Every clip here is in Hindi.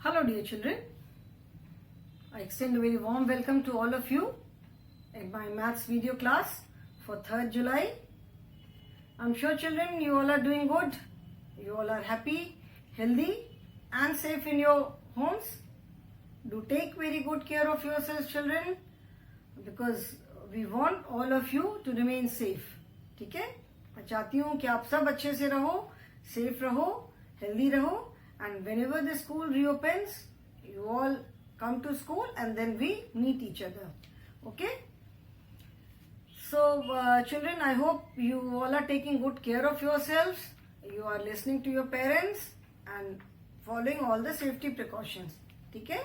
Hello dear children, I extend a very warm welcome to all of you in my maths video class for 3rd July. I'm sure children you all are doing good, you all are happy, healthy and safe in your homes. Do take very good care of yourselves children because we want all of you to remain safe. ठीक है, मैं चाहती हूँ कि आप सब अच्छे से रहो, safe रहो, healthy रहो. And whenever the school reopens, you all come to school and then we meet each other. Okay? So, children, I hope you all are taking good care of yourselves. You are listening to your parents and following all the safety precautions. Okay?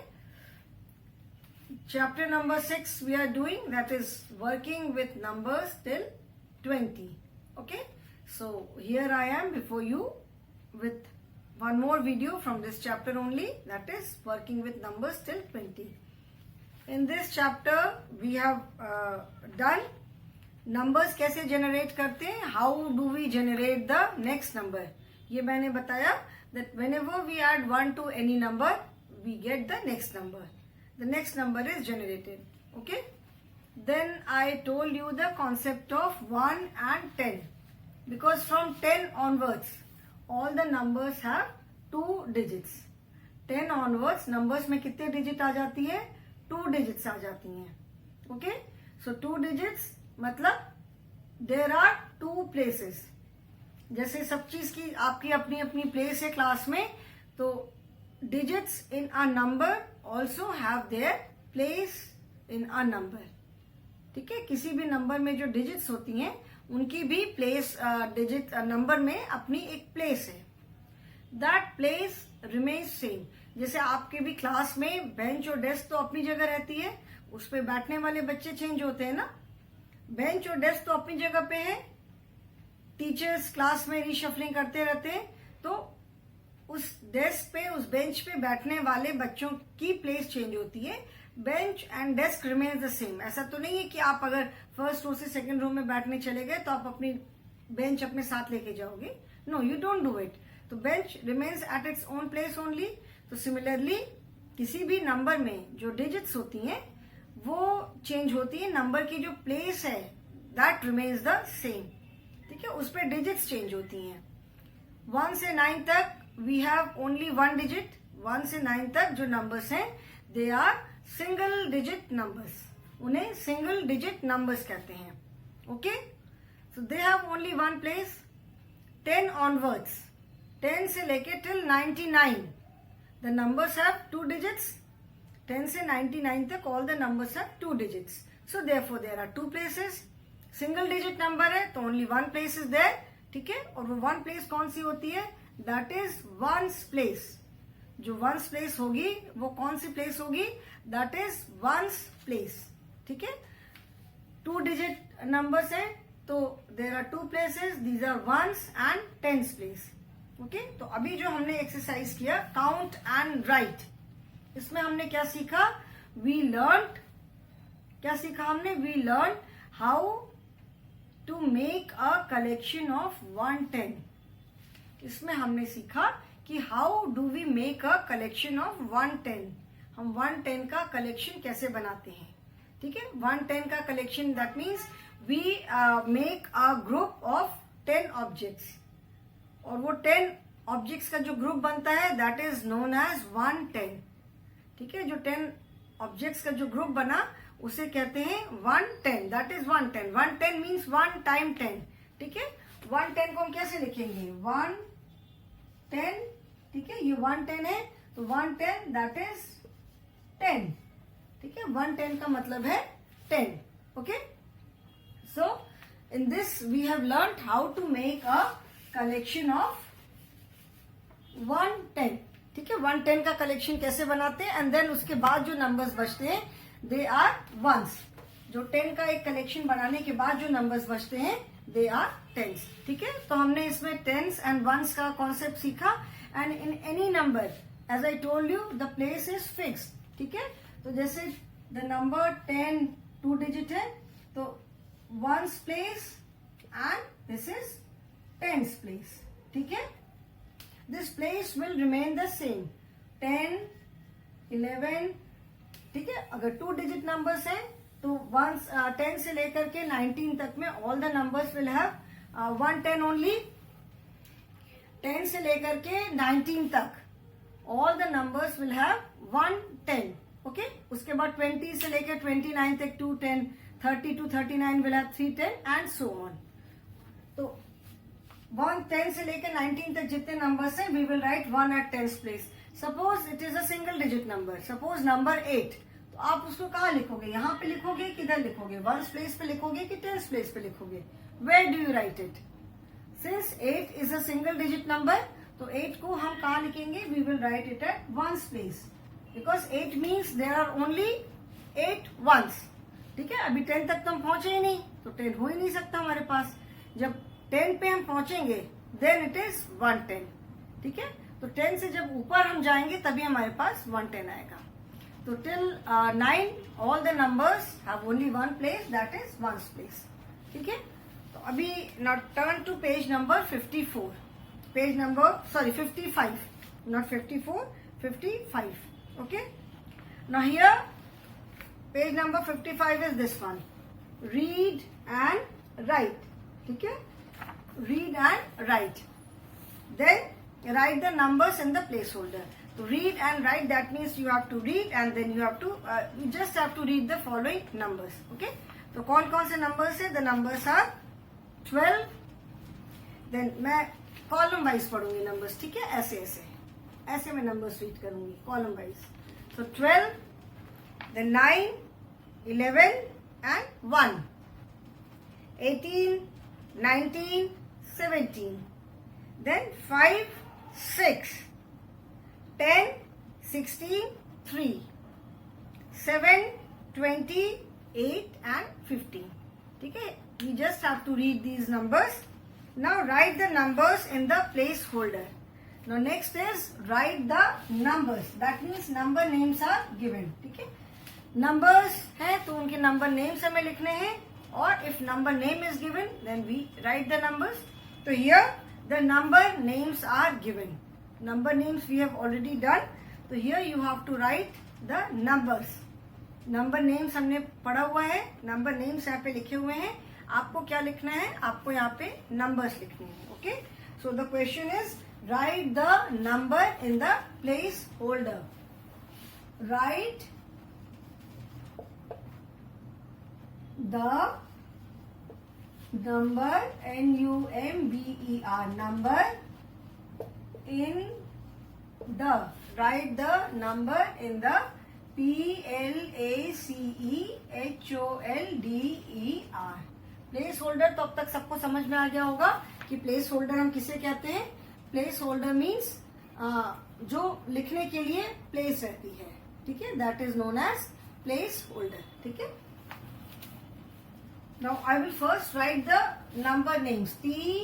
Chapter number 6 we are doing, that is working with numbers till 20. Okay? So, here I am before you with one more video from this chapter only, that is working with numbers till 20. In this chapter we have done numbers कैसे generate करते हैं, how do we generate the next number. ये मैंने बताया that whenever we add 1 to any number we get the next number. The next number is generated. Okay. Then I told you the concept of 1 and 10 because from 10 onwards all the numbers have 2 digits. 10 onwards numbers में कितने digit आ जाती है? 2 digits आ जाती हैं. Okay? So 2 digits मतलब there are 2 places. जैसे सब चीज की आपकी अपनी अपनी place है क्लास में, तो digits in a number also have their place in a number. ठीक है, किसी भी नंबर में जो digits होती हैं उनकी भी प्लेस डिजिट नंबर में अपनी एक प्लेस है. That place remains same. जैसे आपके भी क्लास में बेंच और डेस्क तो अपनी जगह रहती है, उस पे बैठने वाले बच्चे चेंज होते हैं ना. बेंच और डेस्क तो अपनी जगह पे है, टीचर्स क्लास में रिशफलिंग करते रहते हैं, तो उस डेस्क पे उस बेंच पे बैठने वाले बच्चों की प्लेस चेंज होती है. Bench and desk remains the same. ऐसा तो नहीं है कि आप अगर फर्स्ट रो से सेकंड रो में बैठने चले गए तो आप अपनी बेंच अपने साथ लेके जाओगे. No, you don't do it. तो bench remains at its own place only. तो सिमिलरली किसी भी नंबर में जो डिजिट्स होती हैं वो चेंज होती है, नंबर की जो प्लेस है दैट रिमेन्स द सेम. ठीक है, उस पर डिजिट्स चेंज होती हैं. 1 से 9 तक वी हैव ओनली 1 डिजिट. 1 से 9 तक जो नंबर्स हैं they are single digit numbers. उन्हें सिंगल डिजिट नंबर्स कहते हैं. Okay, so they have only 1 place. 10 onwards, 10 से लेके till 99 the numbers have 2 digits. 10 से 99 तक all the numbers have 2 digits. So therefore there are 2 places. Single digit number है तो ओनली 1 प्लेस इज देयर. ठीक है, और वो 1 प्लेस कौन सी होती है? That is ones place. जो वंस प्लेस होगी वो कौन सी प्लेस होगी? That is ones place. ठीक है, 2 डिजिट नंबर्स है तो there are 2 places. These are ones and tens place. Okay, तो अभी जो हमने एक्सरसाइज किया काउंट एंड राइट, इसमें हमने क्या सीखा? वी लर्न, क्या सीखा हमने? We learn how to make a collection of 110. इसमें हमने सीखा कि how do we make a collection of 110. हम 110 का कलेक्शन कैसे बनाते हैं. ठीक है, 110 का collection that means we make a group of 10 objects. और वो 10 ऑब्जेक्ट्स का जो ग्रुप बनता है दैट इज नोन एज 110. ठीक है, जो 10 ऑब्जेक्ट्स का जो ग्रुप बना उसे कहते हैं 110. That is 110. 110 means 1 time 10. ठीक है, 110 को हम कैसे लिखेंगे? 110. ठीक है, ये 110 है तो 110 दैट इज 10. ठीक है, 110 का मतलब है 10. Okay, so in this we have learn how to make a collection of 110. ठीक है, 110 का कलेक्शन कैसे बनाते हैं एंड देन उसके बाद जो नंबर्स बचते हैं दे आर वंस. जो 10 का एक कलेक्शन बनाने के बाद जो नंबर्स बचते हैं दे आर टेंस. ठीक है, तो हमने इसमें टेंस एंड वंस का कॉन्सेप्ट सीखा. And in any number as I told you the place is fixed. ठीक है, तो जैसे द नंबर 10 2 डिजिट है तो ones place and this is tens place. ठीक है, this place will remain the same. 10 11, ठीक है। अगर 2 डिजिट नंबर्स हैं तो 10 से लेकर के 19 तक में all the numbers will have 1 10 only. 10 से लेकर के 19 तक all the numbers will have 1 10, okay. उसके बाद 20 से लेकर 29 तक 2 10, 30 to 39 will have 3 10 and so on. तो 1 10 से लेकर 19 तक जितने नंबर्स हैं we will write 1 at 10th place. Suppose it is a single digit number, suppose number 8, तो आप उसको कहाँ लिखोगे? यहाँ पे लिखोगे, किधर लिखोगे? 1st प्लेस पे लिखोगे कि 10th प्लेस पे लिखोगे? Where do you write it? Since 8 is a single digit number, तो 8 को हम कहाँ लिखेंगे? We will write it at 1st place, because 8 means there are only 8 ones, ठीक है। अभी 10 तक तो हम पहुंचे ही नहीं, तो 10 हो ही नहीं सकता हमारे पास। जब 10 पे हम पहुंचेंगे देन इट इज 110, ठीक है। तो 10 से जब ऊपर हम जाएंगे तभी हमारे पास 110 आएगा। तो till 9 all the numbers have only 1 place, that is 1st place, ठीक है। तो अभी now turn to page number 54, page number 55, not 54, 55, okay. Now here page number 55 is this one, read and write, ठीक है। read and write, then write the numbers in the placeholder. तो read and write, that means you have to read and then you have to you just have to read the following numbers, okay. तो कौन कौन से numbers है? The numbers are 12, then मैं कॉलम वाइज पढ़ूंगी नंबर्स, ठीक है। ऐसे ऐसे ऐसे मैं नंबर्स रीड करूंगी कॉलम वाइज। तो 12, then 9, 11 and 1, 18, 19, 17, then 5, 6, 10, 16, 3, 7, 20, 8 and 15, ठीक है। You just have to read these numbers. Now write the numbers in the placeholder. Now next is write the numbers. That means number names are given, ठीक है। Numbers है तो उनके number names हमें लिखने हैं, और if number name is given then we write the numbers. तो here the number names are given. Number names we have already done. तो here you have to write the numbers. Number names हमने पढ़ा हुआ है, number names यहाँ पे लिखे हुए हैं। आपको क्या लिखना है? आपको यहाँ पे नंबर्स लिखने हैं, okay. So the question is right the number in the place holder. Right the number NUMBER, number in the, right the number in the PLACEHOLDER। Place holder तो अब तक सबको समझ में आ गया होगा कि प्लेस होल्डर हम किसे कहते हैं। प्लेस होल्डर मीन्स जो लिखने के लिए प्लेस रहती है, ठीक है, that is known as placeholder, ठीक है। Now I will first write the number names. THIRTEEN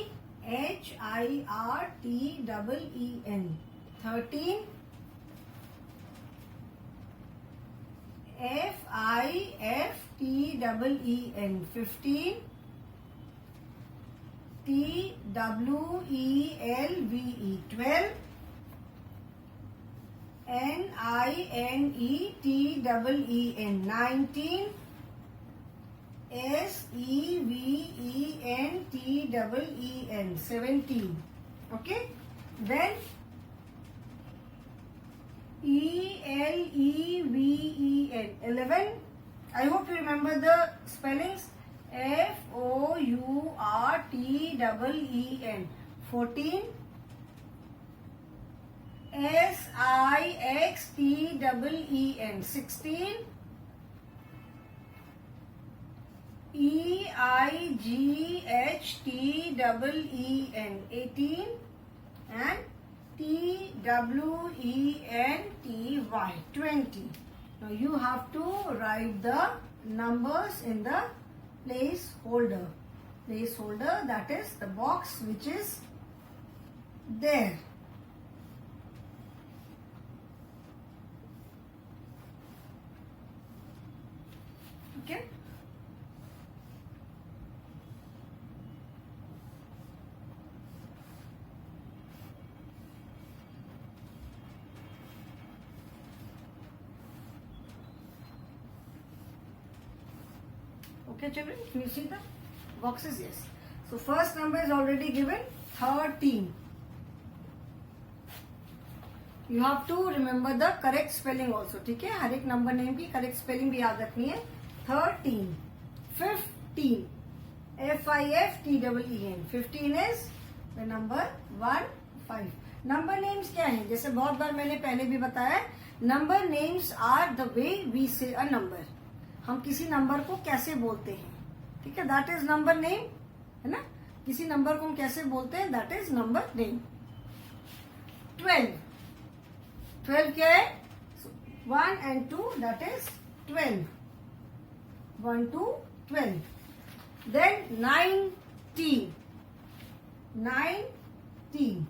13, FIFTEEN 15, TWELVE 12, NINETEEN 19, SEVENTEEN 17, okay. Then ELEVEN 11. I hope you remember the spellings. FOURTEEN 14, SIXTEEN 16, EIGHTEEN 18 and TWENTY 20. Now you have to write the numbers in the placeholder. Placeholder, that is the box which is there. Okay. Okay, children, can you see the boxes? Yes. So first number is already given, 13. You have to remember the correct spelling also. ठीक है, हर एक नंबर नेम की करेक्ट स्पेलिंग भी याद रखनी है. 13, 15, FIFTEEN. 15 is the number 1, 5. Number names क्या है? जैसे बहुत बार मैंने पहले भी बताया, number names are the way we say a number. हम किसी नंबर को कैसे बोलते हैं, ठीक है, दैट इज नंबर नेम, है ना. किसी नंबर को हम कैसे बोलते हैं, दैट इज नंबर नेम. 12. 12 क्या है? 1 and 2, that is 12. 1 to 12. Then 19. 19.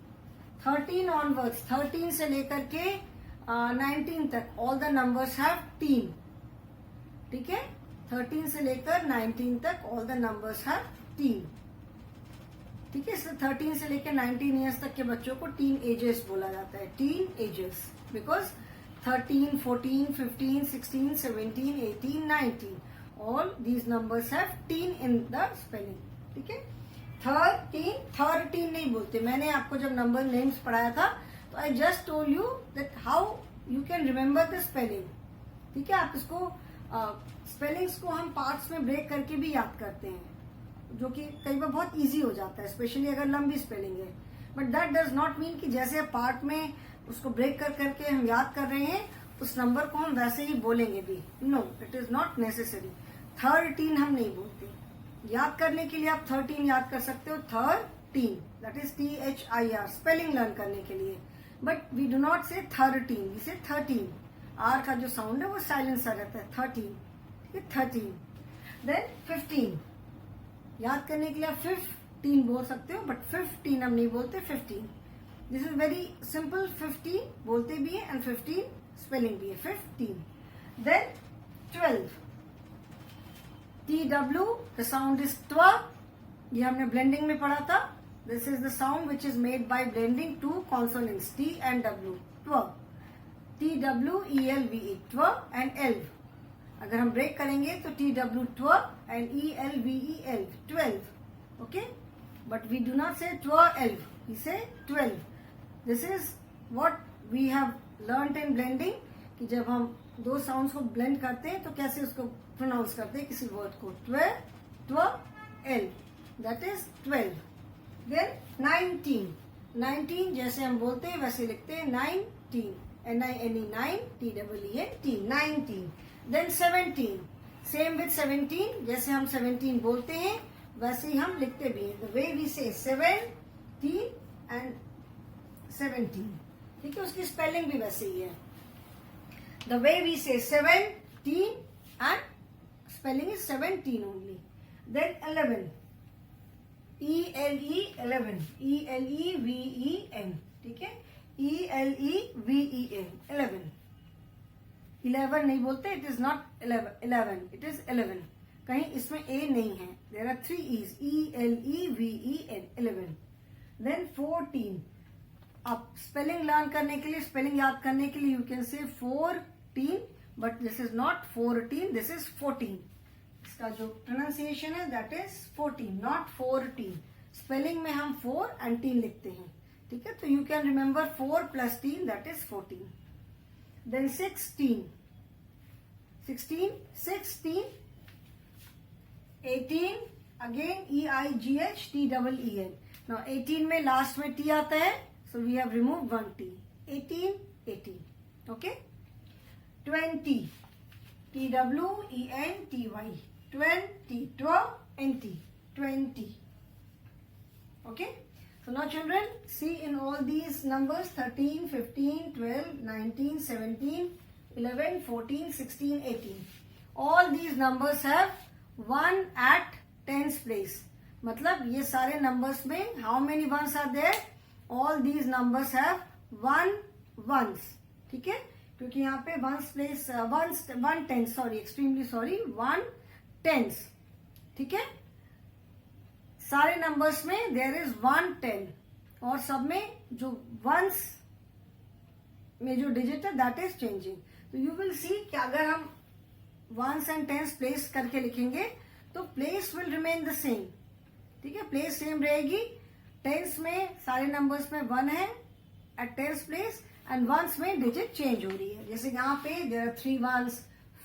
13 onwards. 13 से लेकर के 19 तक. All the numbers have teen. ठीक है. 13 से लेकर 19 तक all the numbers have teen. ठीक है. इसलिए 13 से लेकर 19 ईयर्स तक के बच्चों को टीन एजेस बोला जाता है. Teen ages because 13, 14, 15, 16, 17, 18, 19 all these numbers have teen in the spelling. ठीक है. 13 नहीं बोलते. मैंने आपको जब नंबर नेम्स पढ़ाया था तो I just told you that how you can remember the spelling. ठीक है. आप इसको स्पेलिंग्स को हम पार्ट्स में ब्रेक करके भी याद करते हैं, जो कि कई बार बहुत इजी हो जाता है, स्पेशली अगर लंबी स्पेलिंग है. But that does not mean कि जैसे पार्ट में उसको ब्रेक कर करके हम याद कर रहे हैं उस नंबर को हम वैसे ही बोलेंगे भी. No, it is not necessary. 13 हम नहीं बोलते. याद करने के लिए आप 13 याद कर सकते हो. 13 that is THIR spelling learn करने के लिए. बट वी डू नॉट से 13, वी से 13. आर का जो साउंड है वो साइलेंट सा रहता है. 13. ठीक है. 13. देन 15 याद करने के लिए आप 15 बोल सकते हो, बट 15 हम नहीं बोलते. 15 दिस इज वेरी सिंपल. 15 बोलते भी है एंड 15 स्पेलिंग भी है. 15. Then 12 TW the sound is ट्व. ये हमने ब्लेंडिंग में पढ़ा था. This is the sound which is made by blending two consonants T and W. ट्व. TWELVE ट्व एंड एल्व. अगर हम ब्रेक करेंगे तो TW 12 and ELVE 12. Okay, but we do not say 12. We say 12. This is what we have learnt in blending. कि जब हम दो साउंड्स को ब्लेंड करते हैं तो कैसे उसको प्रोनाउंस करते हैं किसी वर्ड को. 12 that is 12. Then 19. 19 जैसे हम बोलते हैं वैसे लिखते हैं. 19 NINE TEEN 19. Then 17. Same with 17. जैसे हम 17 बोलते हैं वैसे ही हम लिखते भी हैं. The way we say 17 and 17. ठीक है. उसकी स्पेलिंग भी वैसे ही है. The way we say 17 and spelling is 17 only. Then 11. ELE 11. ठीक है. ELEVEN 11. 11 नहीं बोलते. It is not 11. It is 11. कहीं इसमें ए नहीं है. There are 3 E's. ELEVEN 11. Then 14. आप स्पेलिंग लर्न करने के लिए, स्पेलिंग याद करने के लिए you can say 14, but this is not 14, this is 14. इसका जो प्रोनाउंसिएशन है दैट इज 14, नॉट 14. स्पेलिंग में हम 4 and 10 लिखते हैं. ठीक है. तो you can remember 4 plus 10 that is 14. Then 16. 18 again EIGHTEEN. Now 18 में लास्ट में T आता है, so we have removed 1 T. 18. Okay. 20. TWENTY. 20. 20. Okay. So now children, see in all these numbers 13, 15, 12, 19, 17, 11, 14, 16, 18. All these numbers have 1 at 10th place. मतलब ये सारे numbers में how many ones are there? All these numbers have 1 ones. ठीक है. क्योंकि यहाँ पे 1 place 1 tenth, sorry, extremely sorry, 1 tenth. ठीक है. सारे नंबर्स में देयर इज 1 10 और सब में जो वंस में जो डिजिट है दैट इज चेंजिंग. तो यू विल सी कि अगर हम वंस एंड टेंस प्लेस करके लिखेंगे तो place will remain the same, ठीक है, प्लेस सेम रहेगी। टेंस में सारे नंबर्स में 1 है at tens place, and ones में डिजिट चेंज हो रही है। जैसे यहाँ पे there are 3 ones,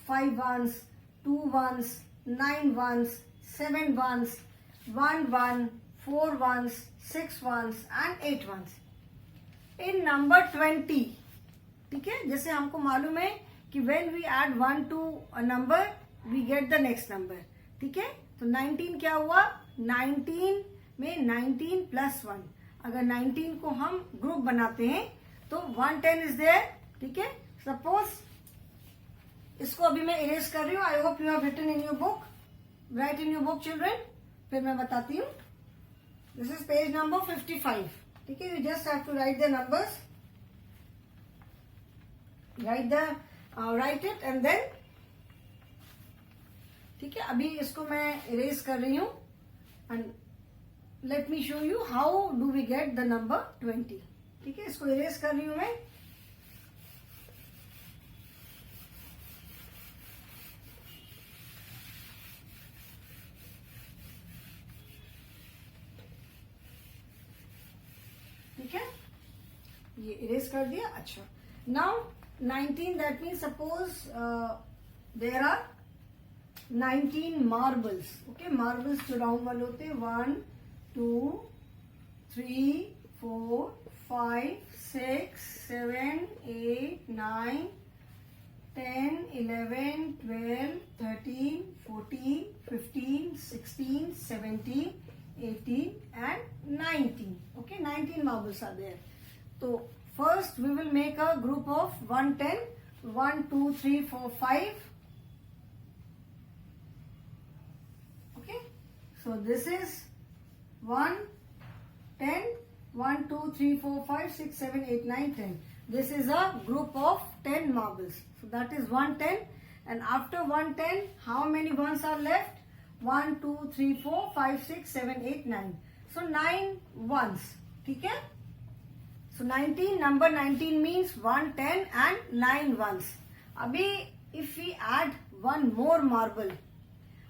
5 ones, 2 ones, 9 ones, 7 ones, 1 1, 4 ones, 6 ones and 8 ones. In number 20, ठीक है, जैसे हमको मालूम है कि when we add 1 to a number we get the next number, ठीक है। तो 19 क्या हुआ, 19 में 19 plus 1, अगर 19 को हम ग्रुप बनाते हैं तो 110 इज देयर, ठीक है। सपोज इसको अभी मैं इरेज कर रही हूँ। I hope you have written in your book, write in your book children, फिर मैं बताती हूँ। दिस इज पेज नंबर 55, ठीक है। You just have to write the numbers, write it and then, ठीक है। अभी इसको मैं इरेज कर रही हूँ and let me show you how do we get the number 20, ठीक है। इसको इरेज कर रही हूं मैं। ठीक है, ये इरेज कर दिया। अच्छा, now 19, that means suppose there are 19 marbles, okay. Marbles जो राउंड वाले होते हैं, 1 2 3 4 5 6 7 8 9 10 11 12 13 14 15 16 17 18 and 19, okay, 19 marbles are there. So first we will make a group of 110, 1 2 3 4 5, okay. So this is 1 10, 1 2 3 4 5 6 7 8 9 10. This is a group of 10 marbles. So that is 110, and after 110 how many ones are left? 1 2 3 4 5 6 7 8 9. So 9 ones, ठीक है। So 19, number 19 means 110 and 9 ones. अभी if we add one more marble,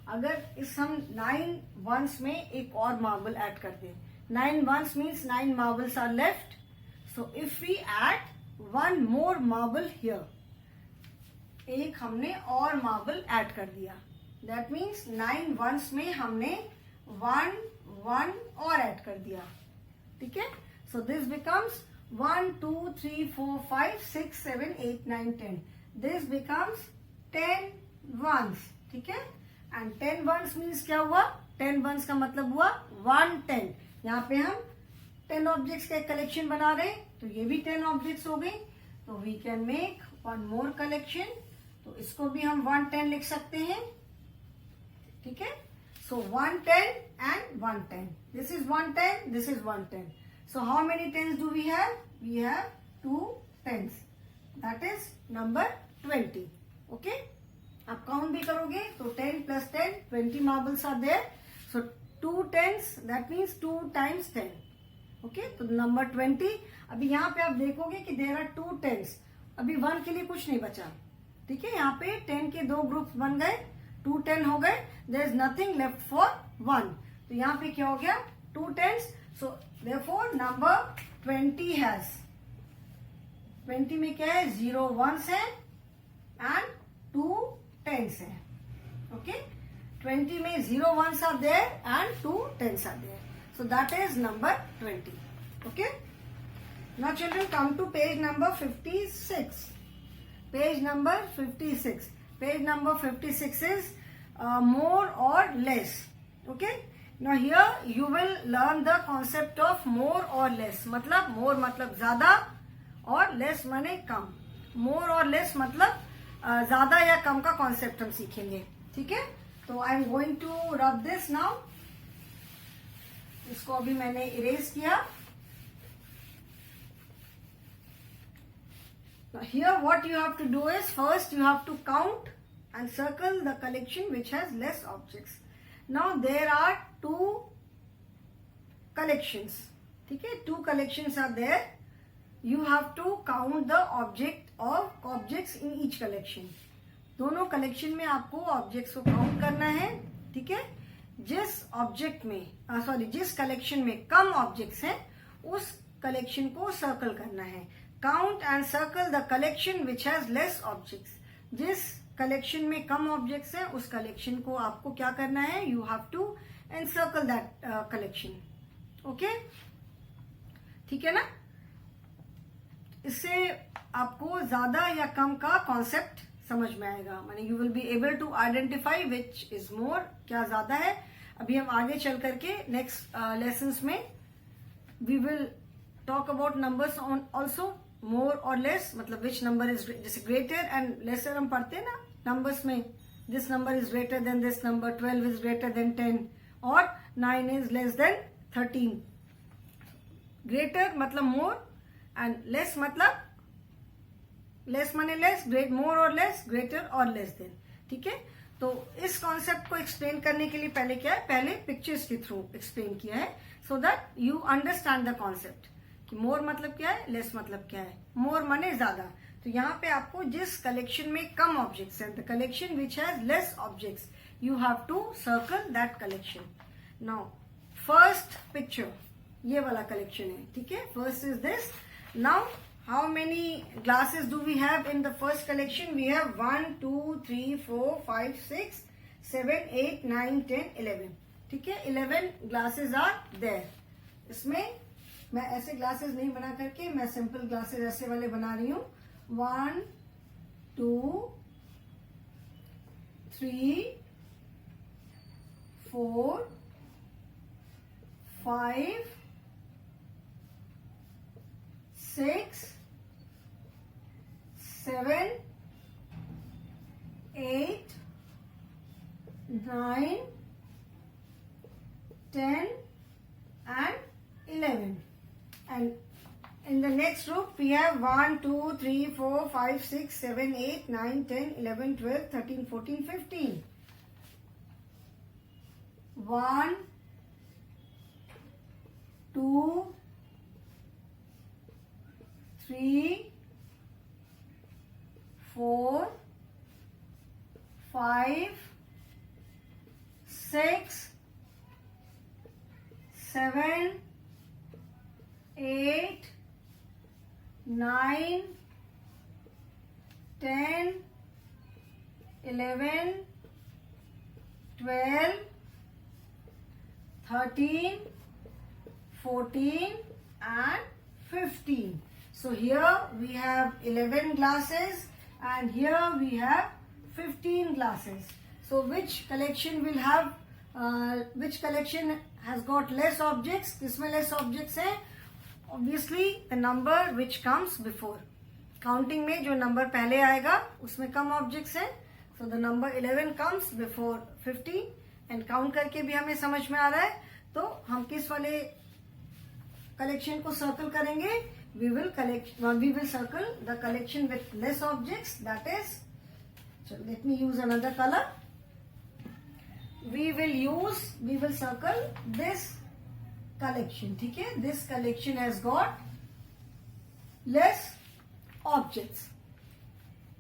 अगर इस हम 9 ones में एक और मार्बल ऐड कर दें, 9 ones means 9 marbles are left. So if we add one more marble here, एक हमने और मार्बल ऐड कर दिया, that means 9 ones में हमने 1 1 और ऐड कर दिया, ठीक है। So this becomes 1 2 3 4 5 6 7 8 9 10. This becomes 10 ones, ठीक है। And 10 ones means क्या हुआ, 10 ones का मतलब हुआ 110। यहाँ पे हम 10 ऑब्जेक्ट्स का एक कलेक्शन बना रहे हैं, तो ये भी 10 ऑब्जेक्ट्स हो गए। तो we can make one more collection, तो इसको भी हम 110 लिख सकते हैं, ठीक है। सो 110 and 110, this is 110, this is 110. So how many tens do we have? We have 2 tens. That is number 20. Okay? आप काउंट भी करोगे तो 10 plus 10, 20 marbles are there. So 2 tens, that means 2 times 10. Okay? तो number 20. अभी यहाँ पे आप देखोगे कि there are 2 tens. अभी 1 के लिए कुछ नहीं बचा, ठीक है। यहाँ पे 10 के 2 ग्रुप्स बन गए, 2 10 हो गए, there is nothing left for 1. तो यहाँ पे क्या हो गया, 2 tens. So therefore number 20 has, 20 में क्या है, 0 ones है and 2 tens है, okay. 20 में 0 ones are there and 2 tens are there. So that is number 20, okay. Now children, come to page number 56. Page number 56. Page number 56 is more or less, okay. Now here you will learn the concept of more or less. मतलब more मतलब ज्यादा और less माने कम। more और less मतलब ज्यादा या कम का कॉन्सेप्ट हम सीखेंगे, ठीक है। तो I am going to rub this now. इसको अभी मैंने इरेज किया। Now here what you have to do is, first you have to count and circle the collection which has less objects. Now there are 2 collections, ठीक है। 2 collections are there. You have to count the objects in each collection. दोनों collection में आपको objects को count करना है ठीक है, जिस ऑब्जेक्ट में जिस कलेक्शन में कम ऑब्जेक्ट्स हैं उस कलेक्शन को सर्कल करना है. Count and circle the collection which has less objects. जिस कलेक्शन में कम ऑब्जेक्ट्स हैं उस कलेक्शन को आपको क्या करना है, you have to encircle that collection. Okay, ठीक है ना. इससे आपको ज्यादा या कम का कॉन्सेप्ट समझ में आएगा, माने you will be able to identify which is more, क्या ज्यादा है. अभी हम आगे चल करके नेक्स्ट लेसन्स में we will talk about numbers on also, more और लेस, मतलब विच नंबर इज, जैसे ग्रेटर एंड लेसर हम पढ़ते हैं ना नंबर्स में, this number is greater than this number, 12 is greater than 10 और 9 इज लेस देन 13. ग्रेटर मतलब मोर एंड लेस मतलब लेस माने लेस, ग्रेट मोर और लेस, ग्रेटर और लेस देन. ठीक है, तो इस कॉन्सेप्ट को एक्सप्लेन करने के लिए पहले क्या है, पहले पिक्चर्स के थ्रू एक्सप्लेन किया है so that you understand the concept कि मोर मतलब क्या है, लेस मतलब क्या है. मोर माने ज्यादा, तो यहाँ पे आपको जिस कलेक्शन में कम ऑब्जेक्ट्स हैं, the collection which has less objects, you have to circle that collection. Now first picture ये वाला कलेक्शन है. ठीक है, first is this. Now how many glasses do we have in the first collection? We have 1 2 3 4 5 6 7 8 9 10 11. ठीक है, 11 glasses are there. इसमें मैं ऐसे ग्लासेस नहीं बना करके मैं सिंपल ग्लासेस ऐसे वाले बना रही हूं. 1 2 3 4 5 6 7 8 9 10 and 11. And in the next group we have 1 2 3 4 5 6 7 8 9 10 11 12 13 14 15. 1 2 3 4 5 6 7 8 9 10 11 12 13 14 and 15. So here we have 11 glasses and here we have 15 glasses. So which collection will have which collection has got less objects? किसमें less objects है? Obviously the number which comes before. Counting में जो number पहले आएगा उसमें कम objects है. So the number 11 comes before 15 and count करके भी हमें समझ में आ रहा है. तो हम किस वाले collection को circle करेंगे? We will circle the collection with less objects, that is, so let me use another color. We will circle this collection. ठीक है, this collection has got less objects.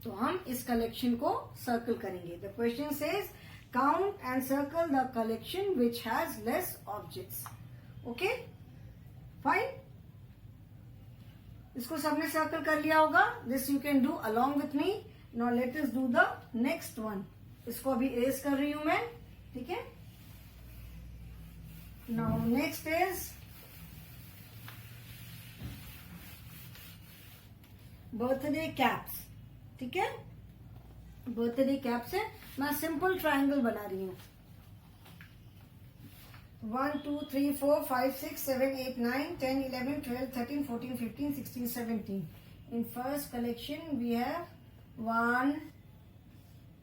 तो हम इस collection को circle करेंगे. The question says count and circle the collection which has less objects. Okay, fine. इसको सबने सर्कल कर लिया होगा. This you can do along with me. Now let us do the next one. इसको अभी इरेज कर रही हूं मैं. ठीक है, now next is birthday caps. ठीक है, बर्थडे कैप से मैं सिंपल ट्राइंगल बना रही हूं. 1 2 3 4 5 6 7 8 9 10 11 12 13 14 15 16 17. In first collection we have 1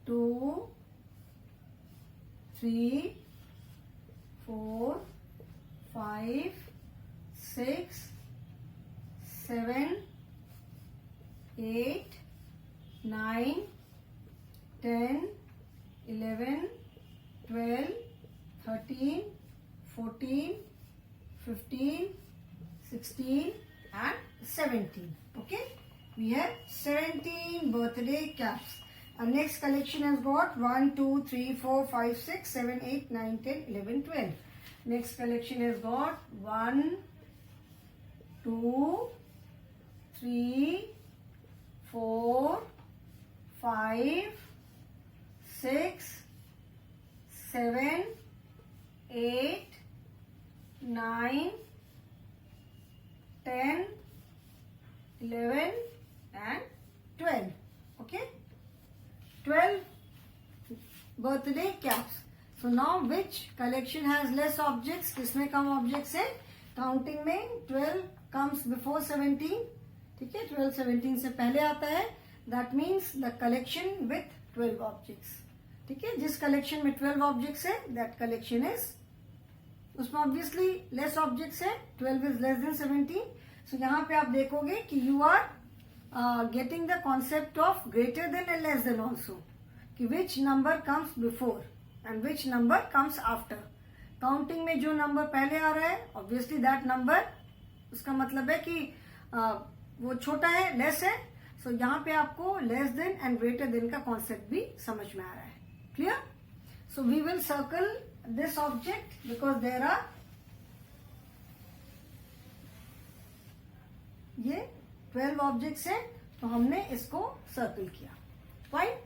2 3 4 5 6 7 8 9 10 11 12 13 14 15 16 and 17. Okay, we have 17 birthday caps. Our next collection has got 1, 2, 3, 4, 5, 6, 7, 8, 9, 10, 11, 12. Next collection has got 1, 2, 3, 4, 5, 6, 7, 8, 9, 10, 11 and 12. Okay, 12 birthday caps. So now which collection has less objects? किसमें कम objects है? Counting में 12 comes before 17. ठीक है, 12 17 से पहले आता है. That means the collection with 12 objects. ठीक है, जिस collection में 12 objects है, that collection is, उसमें obviously less objects है. 12 is less than 17. So यहाँ पे आप देखोगे कि you are getting the concept of greater than and less than also. कि which number comes before and which number comes after. Counting में जो नंबर पहले आ रहा है ऑब्वियसली दैट नंबर, उसका मतलब है कि वो छोटा है, लेस है. सो यहाँ पे आपको less than and greater than का कॉन्सेप्ट भी समझ में आ रहा है. Clear? So we will circle this object because there are ये 12 ऑब्जेक्ट्स हैं, तो हमने इसको सर्कल किया. Fine.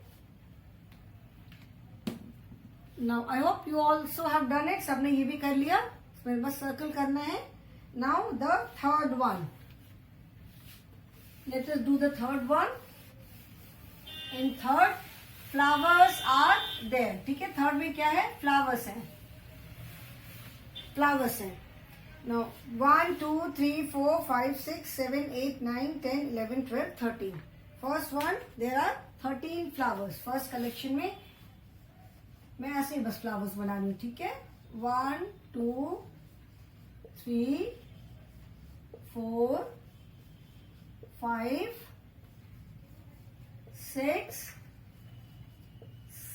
Now I hope you also have done it. सबने ये भी कर लिया, इसमें बस सर्कल करना है. Now the third one. Let us do the third one. In third flowers are there. ठीक है, थर्ड में क्या है? फ्लावर्स हैं. फ्लावर्स हैं. Now 1, 2, 3, 4, 5, 6, 7, 8, 9, 10, 11, 12, 13. First one, there are 13 flowers. First collection में मैं ऐसे ही बस फ्लावर्स बना रही हूँ. ठीक है, 1, 2, 3, 4, 5, 6,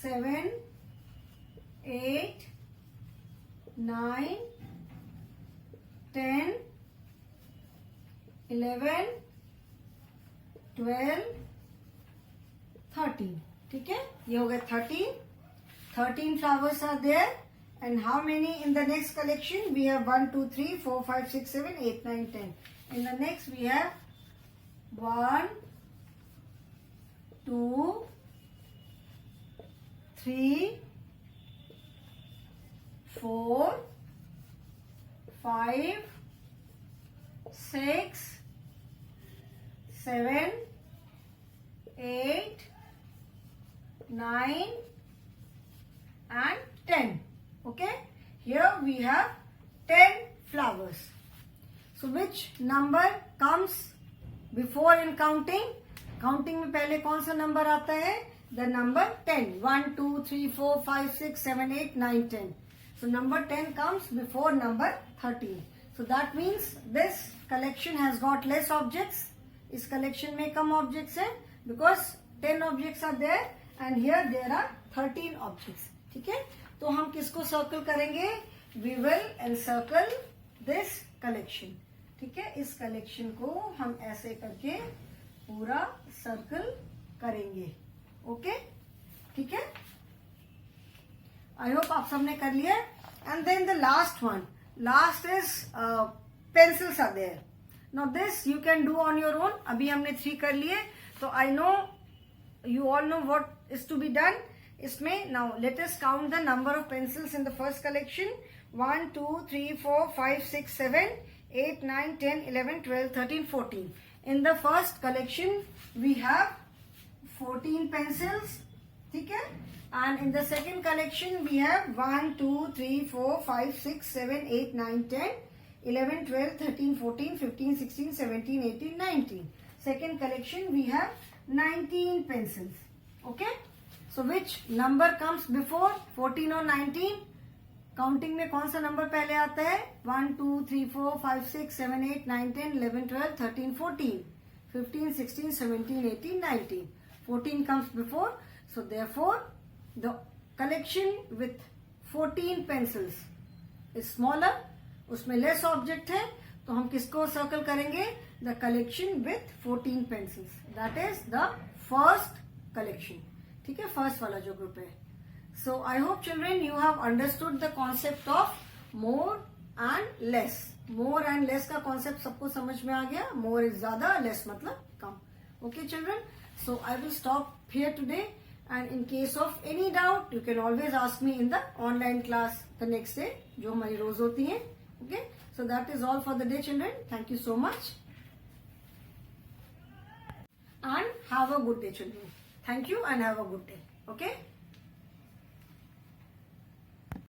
7, 8, 9, 10, 11, 12, 13. ठीक है, ये हो गए 13. 13 flowers are there. And how many in the next collection? We have 1, 2, 3, 4, 5, 6, 7, 8, 9, 10. In the next we have 1, 2, 3, 4, 5, 6, 7, 8, 9 and 10. Okay, here we have 10 flowers. So which number comes before in counting? Counting में पहले कौन सा नंबर आता है? The number 10. 1, 2, 3, 4, 5, 6, 7, 8, 9, 10. So number 10 comes before number 13. So that means this collection has got less objects. इस collection में कम objects है because 10 objects are there and here there are 13 objects. ठीक है, तो हम किसको सर्कल करेंगे? We will encircle this collection. ठीक है, इस collection को हम ऐसे करके पूरा सर्कल करेंगे. ओके, ठीक है. I hope आप सबने कर लिया. And then the last one. Last is pencils are there. Now this you can do on your own. अभी हमने 3 कर लिए, तो I know you all know what is to be done. इसमें now let us count the number of pencils in the first collection. 1, 2, 3, 4, 5, 6, 7, 8, 9, 10, 11, 12, 13, 14. In the first collection we have 14 pencils. ठीक है. And in the second collection we have 1, 2, 3, 4, 5, 6, 7, 8, 9, 10, 11, 12, 13, 14, 15, 16, 17, 18, 19. Second collection we have 19 pencils. Okay. So which number comes before 14 or 19? Counting में कौन सा number पहले आता है? 1, 2, 3, 4, 5, 6, 7, 8, 9, 10, 11, 12, 13, 14, 15, 16, 17, 18, 19. 14 comes before. So therefore the collection with 14 pencils is smaller. उसमें less object है, तो हम किसको circle करेंगे? The collection with 14 pencils. That is the first collection. ठीक है, फर्स्ट वाला जो ग्रुप है. So I hope children you have understood the concept of more and less. More and less का कॉन्सेप्ट सबको समझ में आ गया. मोर इज ज्यादा, लेस मतलब कम. Okay children, so I will stop here today, and in case of any doubt you can always ask me in the online class the next day, जो हमारी रोज होती है. Okay, so that is all for the day children. Thank you so much and have a good day children. Thank you and have a good day. Okay.